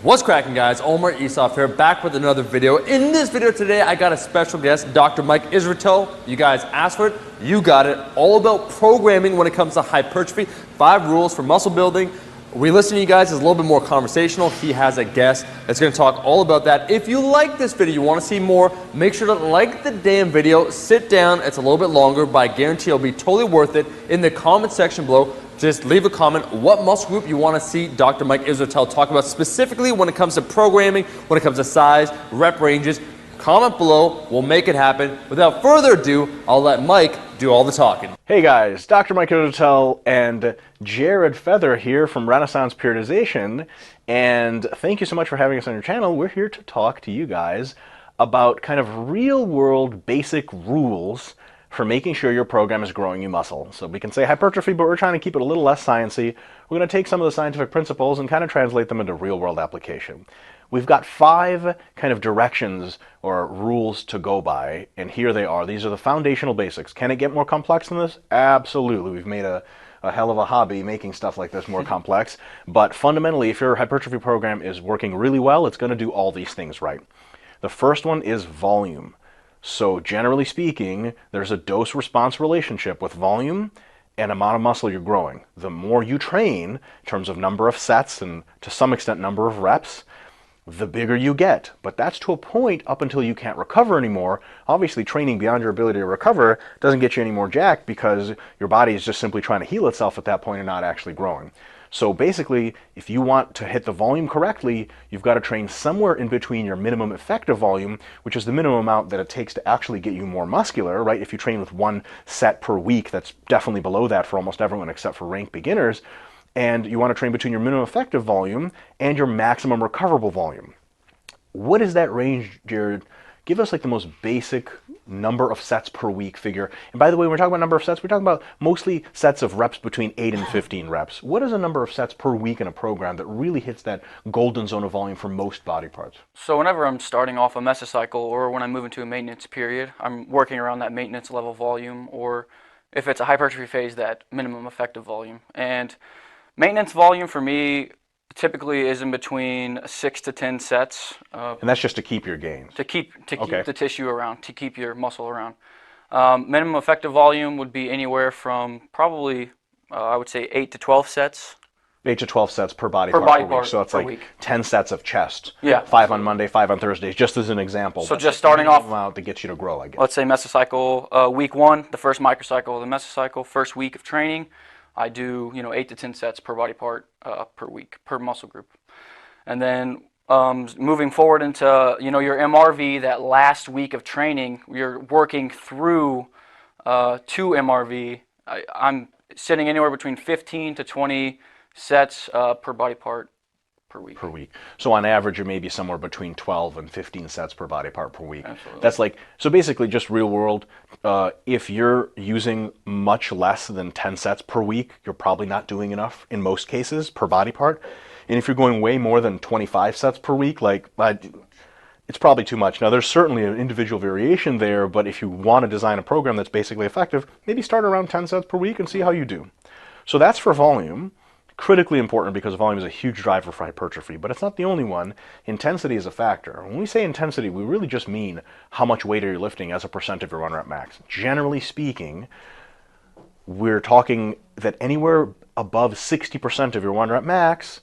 What's cracking, guys? Omar, Isuf here, back with another video. In this video today, I got a special guest, Dr. Mike Israetel. You guys asked for it, you got it. All about programming when it comes to hypertrophy. 5 rules for muscle building. We listen to you guys, it's a little bit more conversational. He has a guest that's going to talk all about that. If you like this video, you want to see more, make sure to like the damn video. Sit down, it's a little bit longer, but I guarantee it'll be totally worth it. In the comment section below, just leave a comment what muscle group you want to see Dr. Mike Israetel talk about specifically when it comes to programming, when it comes to size, rep ranges. Comment below, we'll make it happen. Without further ado, I'll let Mike do all the talking. Hey guys, Dr. Mike Israetel and Jared Feather here from Renaissance Periodization, and thank you so much for having us on your channel. We're here to talk to you guys about kind of real-world basic rules for making sure your program is growing your muscle. So we can say hypertrophy, but we're trying to keep it a little less sciencey. We're going to take some of the scientific principles and kind of translate them into real-world application. We've got 5 kind of directions or rules to go by, and here they are. These are the foundational basics. Can it get more complex than this? Absolutely. We've made a hell of a hobby making stuff like this more complex, but fundamentally, if your hypertrophy program is working really well, it's going to do all these things right. The first one is volume. So generally speaking, there's a dose-response relationship with volume and amount of muscle you're growing. The more you train, in terms of number of sets and to some extent number of reps, the bigger you get. But that's to a point up until you can't recover anymore. Obviously, training beyond your ability to recover doesn't get you any more jacked because your body is just simply trying to heal itself at that point and not actually growing. So basically, if you want to hit the volume correctly, you've got to train somewhere in between your minimum effective volume, which is the minimum amount that it takes to actually get you more muscular, right? If you train with 1 set per week, that's definitely below that for almost everyone except for ranked beginners. And you want to train between your minimum effective volume and your maximum recoverable volume. What is that range, Jared? Give us like the most basic number of sets per week figure. And by the way, when we're talking about number of sets, we're talking about mostly sets of reps between 8 and 15 reps. What is a number of sets per week in a program that really hits that golden zone of volume for most body parts? So whenever I'm starting off a mesocycle or when I move into a maintenance period, I'm working around that maintenance level volume, or if it's a hypertrophy phase, that minimum effective volume. And maintenance volume for me typically is in between 6 to 10 sets. And that's just to keep your gains? To keep the tissue around, to keep your muscle around. Minimum effective volume would be anywhere from probably, I would say 8 to 12 sets. 8 to 12 sets per body part per week. So it's like week. 10 sets of chest. Yeah. 5 on Monday, 5 on Thursdays, just as an example. So just starting off, amount that gets you to grow, I guess. Let's say mesocycle, week 1, the first microcycle of the mesocycle, first week of training. I do, 8 to 10 sets per body part per week, per muscle group. And then moving forward into, your MRV, that last week of training, you're working through to MRV. I'm sitting anywhere between 15 to 20 sets per body part per week. So on average, you're maybe somewhere between 12 and 15 sets per body part per week. Absolutely. That's like, so basically just real world, if you're using much less than 10 sets per week, you're probably not doing enough in most cases per body part. And if you're going way more than 25 sets per week, it's probably too much. Now there's certainly an individual variation there, but if you want to design a program that's basically effective, maybe start around 10 sets per week and see how you do. So that's for volume. Critically important because volume is a huge driver for hypertrophy, but it's not the only one. Intensity is a factor. When we say intensity, we really just mean how much weight are you lifting as a percent of your 1 rep max. Generally speaking, we're talking that anywhere above 60% of your 1 rep max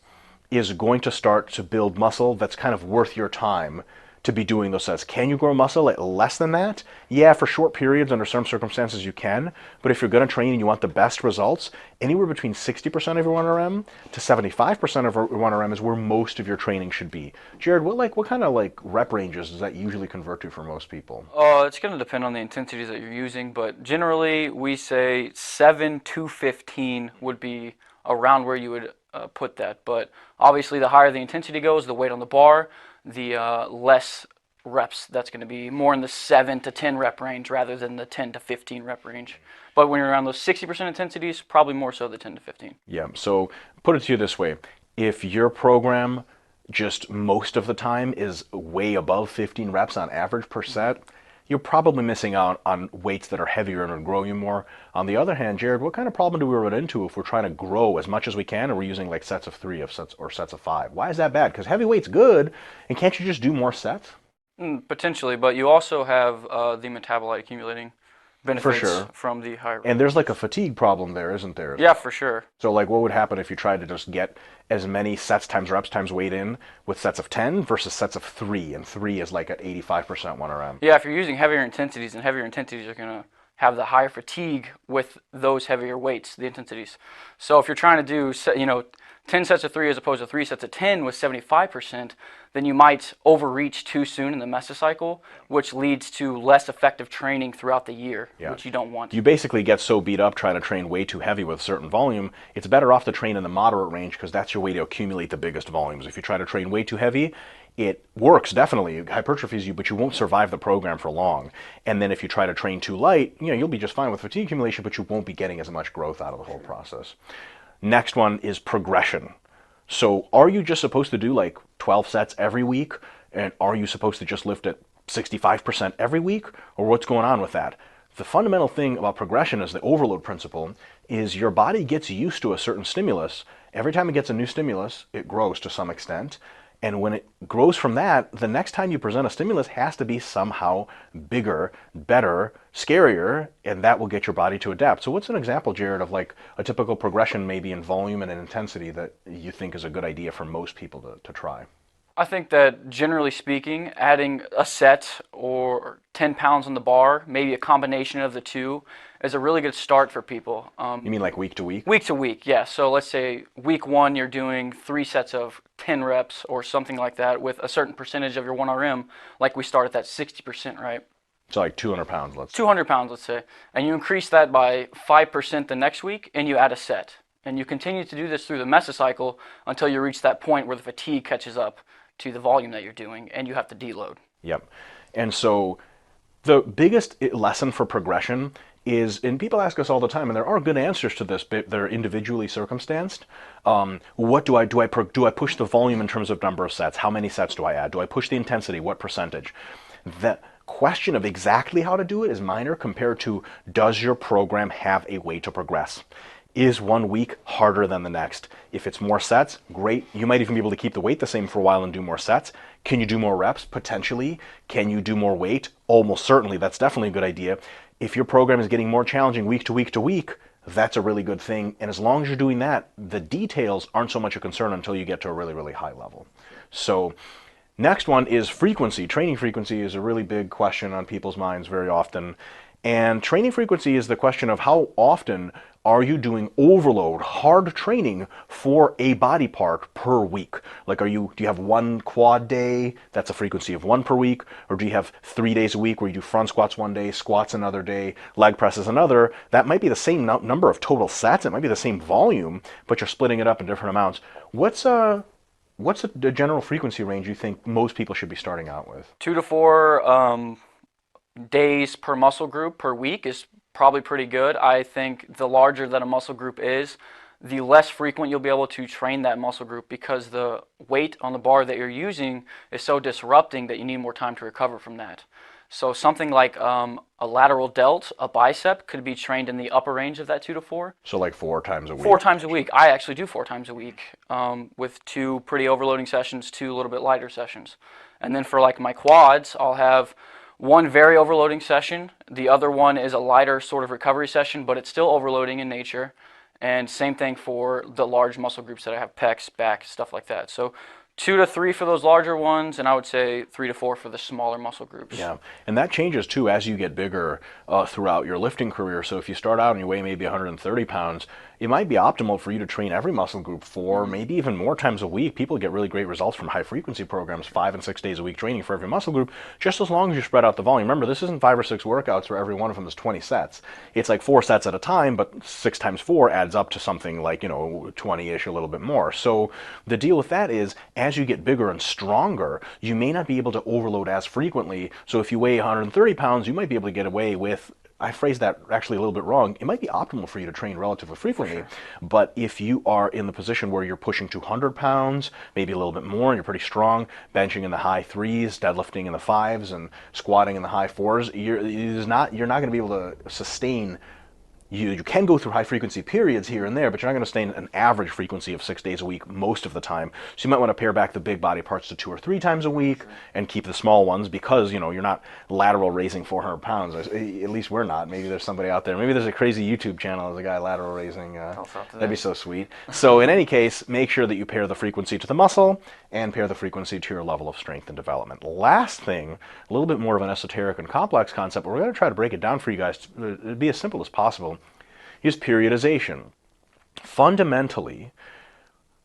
is going to start to build muscle that's kind of worth your time to be doing those sets. Can you grow muscle at less than that? Yeah, for short periods under some circumstances you can, but if you're going to train and you want the best results, anywhere between 60% of your 1RM to 75% of your 1RM is where most of your training should be. Jared, what kind of rep ranges does that usually convert to for most people? It's going to depend on the intensities that you're using, but generally we say 7 to 15 would be around where you would put that. But obviously the higher the intensity goes, the weight on the bar, the less reps. That's going to be more in the 7 to 10 rep range rather than the 10 to 15 rep range. But when you're around those 60% intensities, probably more so the 10 to 15. Yeah, so put it to you this way. If your program just most of the time is way above 15 reps on average per set, you're probably missing out on weights that are heavier and would grow you more. On the other hand, Jared, what kind of problem do we run into if we're trying to grow as much as we can and we're using like sets of 3 or sets of 5? Why is that bad? Because heavy weight's good, and can't you just do more sets? Potentially, but you also have the metabolite accumulating benefits from the higher. And there's like a fatigue problem there, isn't there? Yeah, for sure. So like what would happen if you tried to just get as many sets times reps times weight in with sets of 10 versus sets of 3, and 3 is like at 85% 1RM? Yeah, if you're using heavier intensities, and heavier intensities are going to have the higher fatigue with those heavier weights, the intensities. So if you're trying to do, 10 sets of 3 as opposed to 3 sets of 10 with 75%, then you might overreach too soon in the mesocycle, which leads to less effective training throughout the year, which you don't want. You basically get so beat up trying to train way too heavy with a certain volume, it's better off to train in the moderate range because that's your way to accumulate the biggest volumes. If you try to train way too heavy, it works definitely, it hypertrophies you, but you won't survive the program for long. And then if you try to train too light, you'll be just fine with fatigue accumulation, but you won't be getting as much growth out of the whole process. Next one is progression. So are you just supposed to do like 12 sets every week? And are you supposed to just lift at 65% every week? Or what's going on with that? The fundamental thing about progression is the overload principle is your body gets used to a certain stimulus. Every time it gets a new stimulus, it grows to some extent. And when it grows from that, the next time you present a stimulus has to be somehow bigger, better, scarier, and that will get your body to adapt. So what's an example, Jared, of like a typical progression maybe in volume and in intensity that you think is a good idea for most people to try? I think that generally speaking, adding a set or 10 pounds on the bar, maybe a combination of the two, is a really good start for people. You mean like week to week? Week to week, yeah. So let's say week 1 you're doing 3 sets of 10 reps or something like that with a certain percentage of your 1RM, like we start at that 60%, right? So like 200 pounds, let's say. 200 pounds, let's say. And you increase that by 5% the next week, and you add a set. And you continue to do this through the mesocycle until you reach that point where the fatigue catches up to the volume that you're doing, and you have to deload. Yep. And so the biggest lesson for progression is, and people ask us all the time, and there are good answers to this, but they're individually circumstanced. What do I push the volume in terms of number of sets? How many sets do I add? Do I push the intensity? What percentage? The question of exactly how to do it is minor compared to, does your program have a way to progress? Is one week harder than the next? If it's more sets, great. You might even be able to keep the weight the same for a while and do more sets. Can you do more reps? Potentially. Can you do more weight? Almost certainly. That's definitely a good idea. If your program is getting more challenging week to week to week, that's a really good thing. And as long as you're doing that, the details aren't so much a concern until you get to a really, really high level. So next one is frequency. Training frequency is a really big question on people's minds very often. And training frequency is the question of how often are you doing overload, hard training for a body part per week? Like do you have one quad day, that's a frequency of 1 per week? Or do you have 3 days a week where you do front squats one day, squats another day, leg presses another? That might be the same number of total sets, it might be the same volume, but you're splitting it up in different amounts. What's the general frequency range you think most people should be starting out with? 2 to 4 days per muscle group per week is probably pretty good. I think the larger that a muscle group is, the less frequent you'll be able to train that muscle group because the weight on the bar that you're using is so disrupting that you need more time to recover from that. So something like a lateral delt, a bicep, could be trained in the upper range of that 2 to 4. So like 4 times a week? 4 times a week. I actually do 4 times a week with 2 pretty overloading sessions, 2 a little bit lighter sessions. And then for like my quads, I'll have 1 very overloading session. The other one is a lighter sort of recovery session, but it's still overloading in nature. And same thing for the large muscle groups that I have, pecs, back, stuff like that. So 2 to 3 for those larger ones, and I would say 3 to 4 for the smaller muscle groups. Yeah, and that changes too as you get bigger throughout your lifting career. So if you start out and you weigh maybe 130 pounds, it might be optimal for you to train every muscle group 4, maybe even more times a week. People get really great results from high frequency programs, 5 and 6 days a week training for every muscle group, just as long as you spread out the volume. Remember, this isn't 5 or 6 workouts where every one of them is 20 sets. It's like 4 sets at a time, but 6 times 4 adds up to something like, 20-ish, a little bit more. So the deal with that is, as you get bigger and stronger, you may not be able to overload as frequently. So if you weigh 130 pounds, you might be able to get away with I phrased that actually a little bit wrong. It might be optimal for you to train relatively frequently, but if you are in the position where you're pushing 200 pounds, maybe a little bit more, and you're pretty strong, benching in the high threes, deadlifting in the fives, and squatting in the high fours, you're not going to be able to sustain. You can go through high frequency periods here and there, but you're not going to sustain an average frequency of 6 days a week most of the time. So you might want to pare back the big body parts to 2 or 3 times a week and keep the small ones, because you're not lateral raising 400 pounds. At least we're not. Maybe there's somebody out there. Maybe there's a crazy YouTube channel of a guy lateral raising. That'd be so sweet. So in any case, make sure that you pair the frequency to the muscle and pair the frequency to your level of strength and development. Last thing, a little bit more of an esoteric and complex concept, but we're going to try to break it down for you guys to be as simple as possible, is periodization. Fundamentally,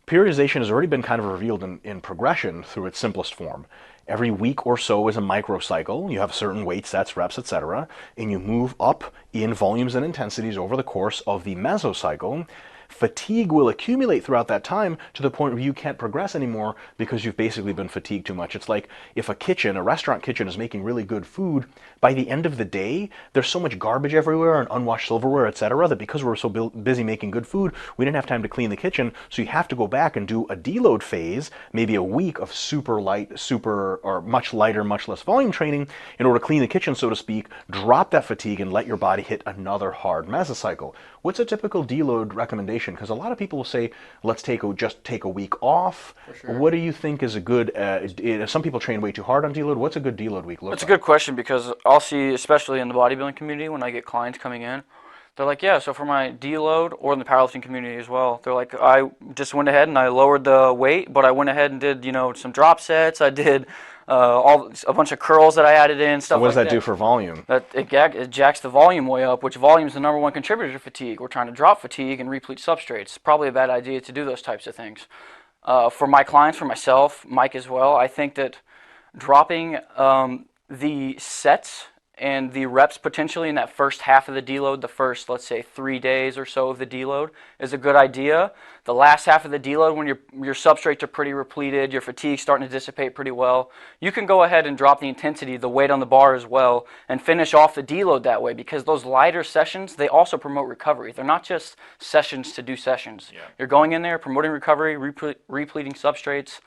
periodization has already been kind of revealed in progression through its simplest form. Every week or so is a microcycle. You have certain weight sets, reps, etc., and you move up in volumes and intensities over the course of the mesocycle. Fatigue will accumulate throughout that time to the point where you can't progress anymore because you've basically been fatigued too much. It's like if a restaurant kitchen is making really good food, by the end of the day, there's so much garbage everywhere and unwashed silverware, etc., that because we're so busy making good food, we didn't have time to clean the kitchen, so you have to go back and do a deload phase, maybe a week of super light, or much lighter, much less volume training in order to clean the kitchen, so to speak, drop that fatigue and let your body hit another hard mesocycle. What's a typical deload recommendation? Because a lot of people will say, let's just take a week off. Sure. What do you think is a good, some people train way too hard on deload. What's a good deload week look like? That's a good question, because I'll see, especially in the bodybuilding community, when I get clients coming in, they're like, yeah, so for my deload, or in the powerlifting community as well, they're like, I just went ahead and I lowered the weight, but I went ahead and did, some drop sets. I did a bunch of curls that I added in, stuff like that. What does that do for volume? It jacks the volume way up, which volume is the number one contributor to fatigue. We're trying to drop fatigue and replete substrates. Probably a bad idea to do those types of things. For my clients, for myself, Mike as well, I think that dropping the sets and the reps potentially in that first half of the deload, the first, let's say, 3 days or so of the deload, is a good idea. The last half of the deload, when your substrates are pretty repleted, your fatigue's starting to dissipate pretty well, you can go ahead and drop the intensity, the weight on the bar as well, and finish off the deload that way, because those lighter sessions, they also promote recovery. They're not just sessions to do sessions. Yeah. You're going in there, promoting recovery, repleting substrates,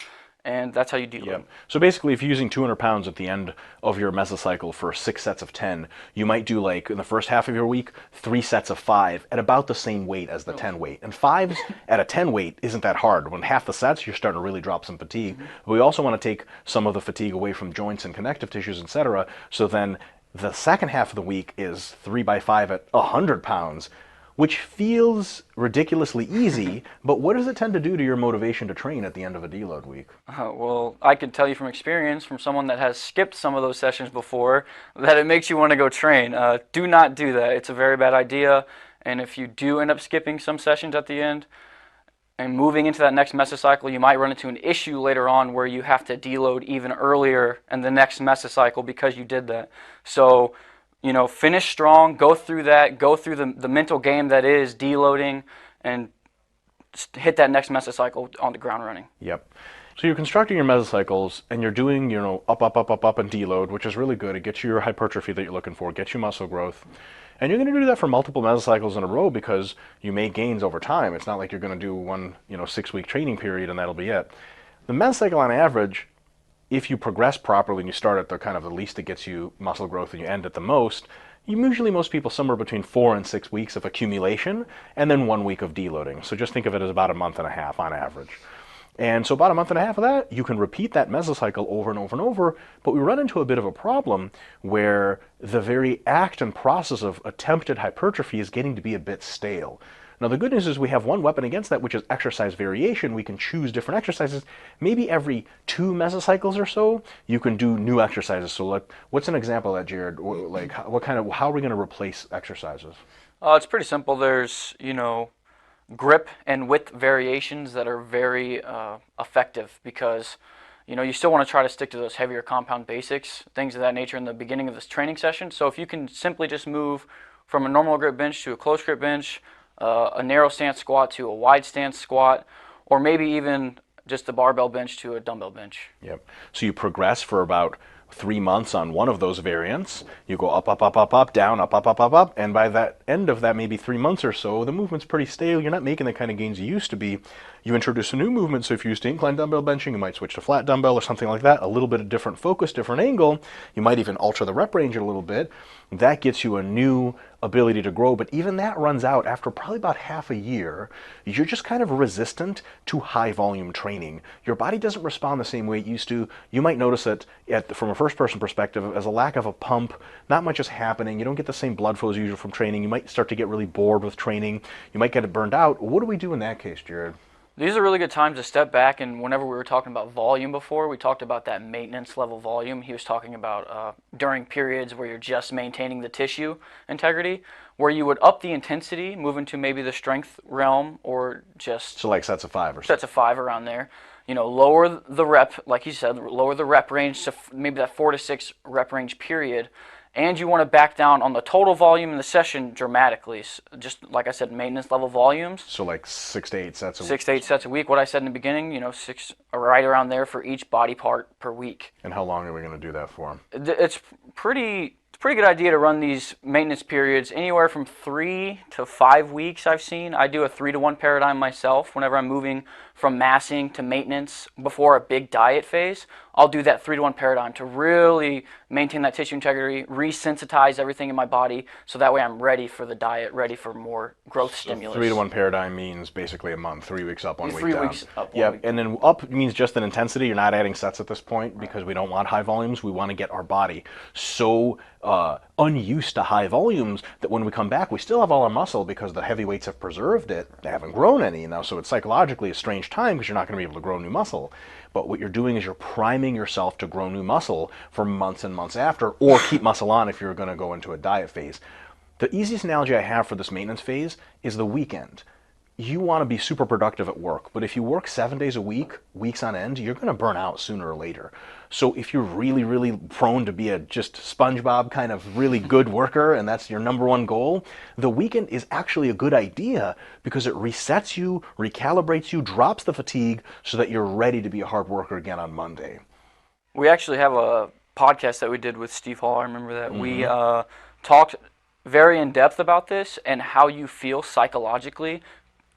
and that's how you deload. Yeah. So basically, if you're using 200 pounds at the end of your mesocycle for 6 sets of 10, you might do, like, in the first half of your week, 3 sets of 5 at about the same weight as the 10 weight. And 5s at a 10 weight isn't that hard. When half the sets, you're starting to really drop some fatigue. Mm-hmm. But we also want to take some of the fatigue away from joints and connective tissues, etc. So then the second half of the week is 3 by 5 at 100 pounds, which feels ridiculously easy, but what does it tend to do to your motivation to train at the end of a deload week? Well, I can tell you from experience, from someone that has skipped some of those sessions before, that it makes you want to go train. Do not do that. It's a very bad idea, and if you do end up skipping some sessions at the end and moving into that next mesocycle, you might run into an issue later on where you have to deload even earlier in the next mesocycle because you did that. So, finish strong, go through the mental game that is deloading, and hit that next mesocycle on the ground running. Yep. So you're constructing your mesocycles, and you're doing, up, and deload, which is really good. It gets you your hypertrophy that you're looking for, gets you muscle growth. And you're going to do that for multiple mesocycles in a row because you make gains over time. It's not like you're going to do one, 6-week training period and that'll be it. The mesocycle on average, if you progress properly and you start at the kind of the least that gets you muscle growth and you end at the most, usually most people somewhere between 4 and 6 weeks of accumulation and then 1 week of deloading. So just think of it as about a month and a half on average. And so about a month and a half of that, you can repeat that mesocycle over and over and over, but we run into a bit of a problem where the very act and process of attempted hypertrophy is getting to be a bit stale. Now, the good news is we have one weapon against that, which is exercise variation. We can choose different exercises. Maybe every 2 mesocycles or so, you can do new exercises. So, like, what's an example of that, Jared? Like, how are we going to replace exercises? It's pretty simple. There's, grip and width variations that are very effective because, you still want to try to stick to those heavier compound basics, things of that nature in the beginning of this training session. So if you can simply just move from a normal grip bench to a close grip bench, a narrow stance squat to a wide stance squat, or maybe even just a barbell bench to a dumbbell bench. Yep. So you progress for about 3 months on one of those variants. You go up, up, up, up, up, down, up, up, up, up, up, and by that end of that maybe 3 months or so, the movement's pretty stale. You're not making the kind of gains you used to be. You introduce a new movement, so if you used to incline dumbbell benching, you might switch to flat dumbbell or something like that, a little bit of different focus, different angle. You might even alter the rep range a little bit. That gets you a new ability to grow, but even that runs out after probably about half a year. You're just kind of resistant to high volume training. Your body doesn't respond the same way it used to. You might notice that from a first person perspective, as a lack of a pump, not much is happening. You don't get the same blood flow as usual from training. You might start to get really bored with training. You might get it burned out. What do we do in that case, Jared? These are really good times to step back, and whenever we were talking about volume before, we talked about that maintenance level volume. He was talking about during periods where you're just maintaining the tissue integrity, where you would up the intensity, move into maybe the strength realm, or just... So like sets of 5 or something. Sets of 5 around there. You know, lower the rep, like you said, lower the rep range to maybe that 4 to 6 rep range period. And you want to back down on the total volume in the session dramatically. Just like I said, maintenance level volumes. So like 6 to 8 sets a week. 6 to 8 sets a week. What I said in the beginning, you know, 6 right around there for each body part per week. And how long are we going to do that for? It's pretty good idea to run these maintenance periods anywhere from 3 to 5 weeks. I've seen. I do a 3-to-1 paradigm myself whenever I'm moving from massing to maintenance before a big diet phase. I'll do that 3-to-1 paradigm to really maintain that tissue integrity, resensitize everything in my body, so that way I'm ready for the diet, ready for more growth stimulus. 3-to-1 paradigm means basically a month, 3 weeks up, 1 week down. 3 weeks up, 1 Yeah, week and then up means just an intensity. You're not adding sets at this point because we don't want high volumes. We want to get our body so unused to high volumes that when we come back, we still have all our muscle because the heavy weights have preserved it. They haven't grown any now, so it's psychologically a strange time because you're not going to be able to grow new muscle. But what you're doing is you're priming yourself to grow new muscle for months and months after, or keep muscle on if you're going to go into a diet phase. The easiest analogy I have for this maintenance phase is the weekend. You want to be super productive at work, but if you work 7 days a week, weeks on end, you're going to burn out sooner or later. So if you're really, really prone to be a just SpongeBob kind of really good worker, and that's your #1 goal, the weekend is actually a good idea because it resets you, recalibrates you, drops the fatigue so that you're ready to be a hard worker again on Monday. We actually have a podcast that we did with Steve Hall. I remember that. We talked very in depth about this and how you feel psychologically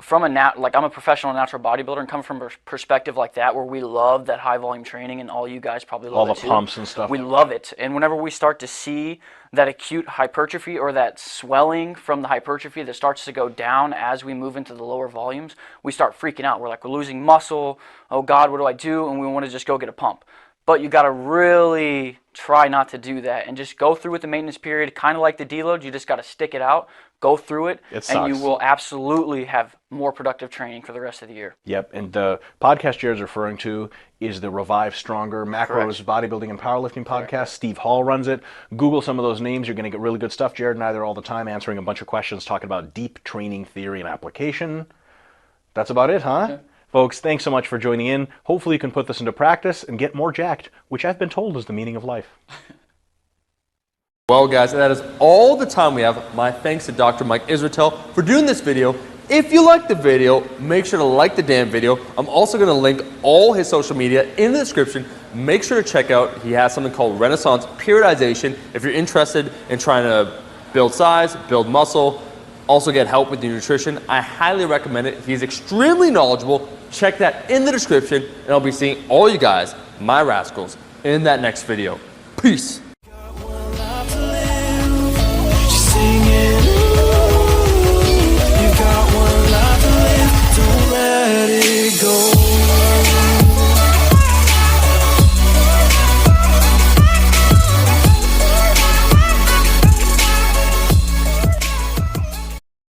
from like I'm a professional natural bodybuilder and come from a perspective like that where we love that high volume training, and all you guys probably love all it the too. Pumps and stuff. We love it. And whenever we start to see that acute hypertrophy or that swelling from the hypertrophy that starts to go down as we move into the lower volumes, we start freaking out. We're like, we're losing muscle. Oh God, what do I do? And we want to just go get a pump. But you got to really try not to do that and just go through with the maintenance period, kind of like the deload. You just got to stick it out, go through it, and you will absolutely have more productive training for the rest of the year. Yep, and the podcast Jared's referring to is the Revive Stronger Macros Bodybuilding and Powerlifting podcast. Correct. Steve Hall runs it. Google some of those names. You're going to get really good stuff. Jared and I are there all the time answering a bunch of questions, talking about deep training theory and application. That's about it, huh? Okay. Folks, thanks so much for joining in. Hopefully you can put this into practice and get more jacked, which I've been told is the meaning of life. Well, guys, that is all the time we have. My thanks to Dr. Mike Israetel for doing this video. If you liked the video, make sure to like the damn video. I'm also going to link all his social media in the description. Make sure to check out, he has something called Renaissance Periodization. If you're interested in trying to build size, build muscle, also get help with your nutrition, I highly recommend it. He's extremely knowledgeable. Check that in the description, and I'll be seeing all you guys, my rascals, in that next video. Peace.